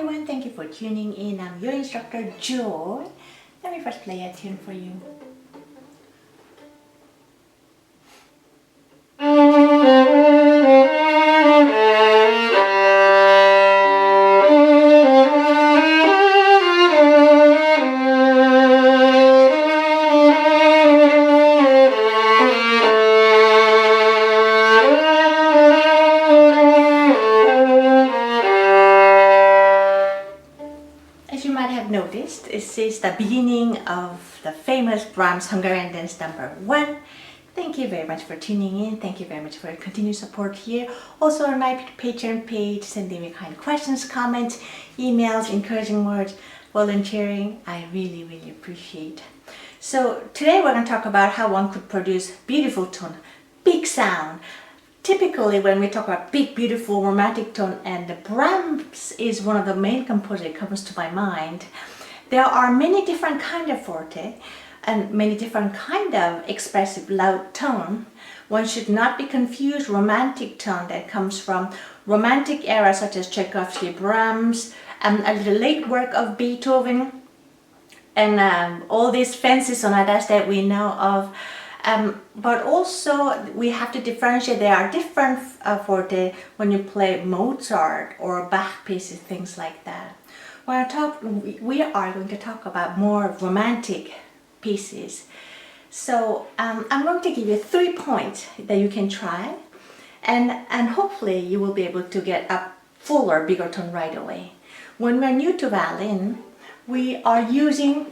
everyone, thank you for tuning in. I'm your instructor Joy. Let me first play a tune for you. As you might have noticed, this is the beginning of the famous Brahms Hungarian dance number 1. Thank you very much for tuning in. Thank you very much for your continued support here. Also on my Patreon page, sending me kind questions, comments, emails, encouraging words, volunteering. I really appreciate. So today we're going to talk about how one could produce beautiful tone, big sound. Typically, when we talk about big, beautiful, romantic tone, and the Brahms is one of the main composers that comes to my mind, there are many different kind of forte and many different kind of expressive loud tone. One should not be confused romantic tone that comes from romantic era such as Tchaikovsky, Brahms, and a little late work of Beethoven, and all these fancy sonatas that we know of. But also we have to differentiate. There are different forte when you play Mozart or Bach pieces, things like that. We are going to talk about more romantic pieces. So I'm going to give you 3 points that you can try, and hopefully you will be able to get a fuller, bigger tone right away. When we're new to violin, we are using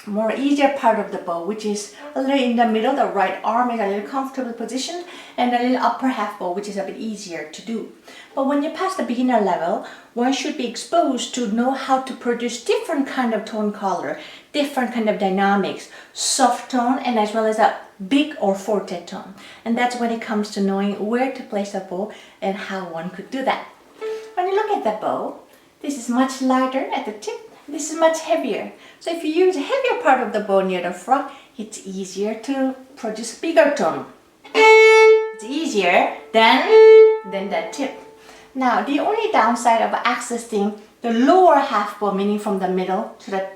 more easier part of the bow, which is a little in the middle. The right arm is a little comfortable position, and a little upper half bow, which is a bit easier to do. But when you pass the beginner level, one should be exposed to know how to produce different kind of tone color, different kind of dynamics, soft tone, and as well as a big or forte tone. And that's when it comes to knowing where to place the bow and how one could do that. When you look at the bow, this is much lighter at the tip. This is much heavier. So if you use a heavier part of the bow near the front, it's easier to produce bigger tone. It's easier than the tip. Now, the only downside of accessing the lower half bow, meaning from the middle to the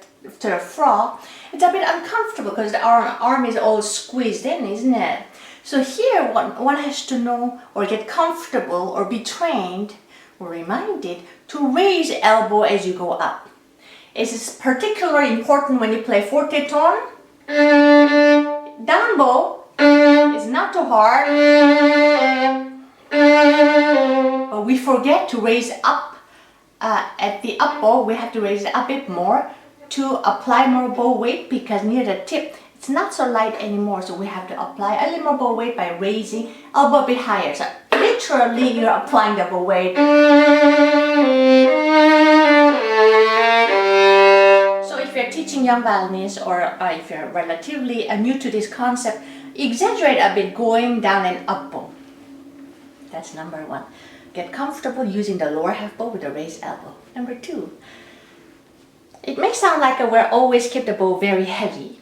front, it's a bit uncomfortable because the arm is all squeezed in, isn't it? So here one has to know or get comfortable or be trained or reminded to raise elbow as you go up. It is particularly important when you play forte tone. Down bow is not too hard, but we forget to raise up. At the up bow, we have to raise it a bit more to apply more bow weight, because near the tip it's not so light anymore, so we have to apply a little more bow weight by raising elbow a bit higher. So literally you're applying the bow weight. If you're teaching young violinists, or if you're relatively new to this concept, exaggerate a bit going down and up bow. That's number 1. Get comfortable using the lower half bow with a raised elbow. Number 2, it may sound like we'll always keep the bow very heavy,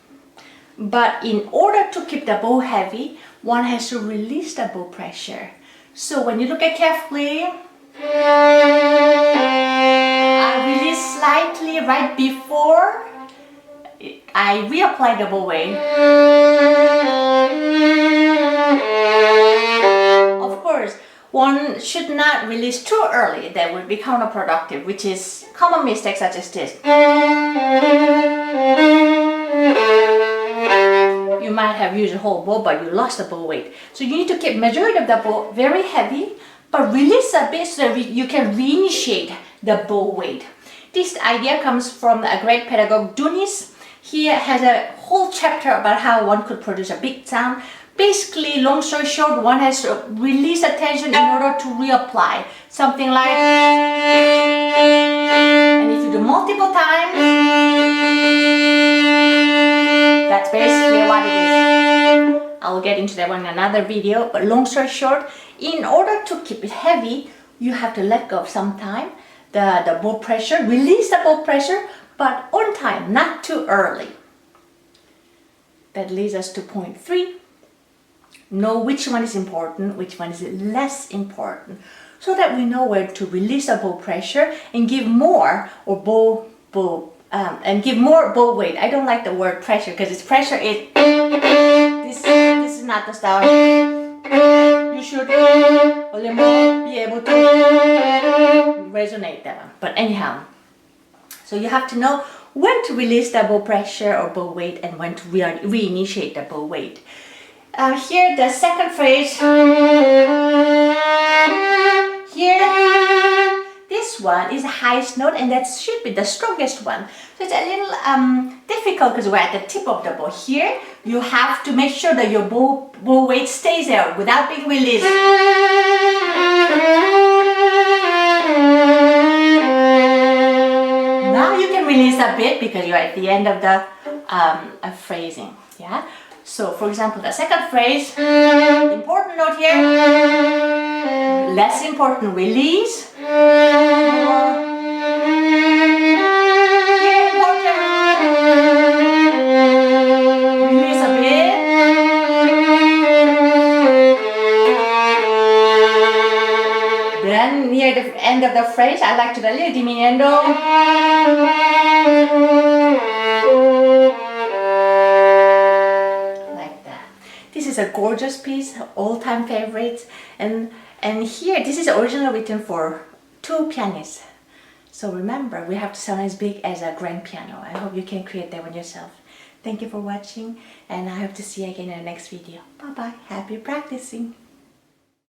but in order to keep the bow heavy, one has to release the bow pressure. So when you look at carefully, I release slightly right before I reapply the bow weight. Of course, one should not release too early. That would be counterproductive, which is common mistakes such as this. You might have used a whole bow, but you lost the bow weight. So you need to keep majority of the bow very heavy, but release a bit so that you can reinitiate the bow weight. This idea comes from a great pedagogue, Dunis. He has a whole chapter about how one could produce a big sound. Basically, long story short, one has to release the tension in order to reapply. Something like, and if you do multiple times, that's basically what it is. I will get into that one in another video, but long story short, in order to keep it heavy, you have to let go of some time, the bow pressure, release the bow pressure, but on time, not too early. That leads us to point 3. Know which one is important, which one is less important. so that we know where to release the bow pressure and give more or and give more bow weight. I don't like the word pressure because it's pressure. This is not the style. You should a little more be able to resonate that one. But anyhow, so you have to know when to release the bow pressure or bow weight and when to reinitiate the bow weight. Here the second phrase. Here, this one is the highest note and that should be the strongest one. So it's a little difficult because we're at the tip of the bow. Here, you have to make sure that your bow weight stays there without being released. Now you can release a bit because you're at the end of the phrasing. Yeah. So, for example, the second phrase, important note here, less important, release. More. Here, important. Release a bit. Then, near the end of the phrase, I like to do a little diminuendo. This is a gorgeous piece, all-time favorites, and here this is originally written for 2 pianists. So remember, we have to sound as big as a grand piano. I hope you can create that one yourself. Thank you for watching, and I hope to see you again in the next video. Bye bye. Happy practicing.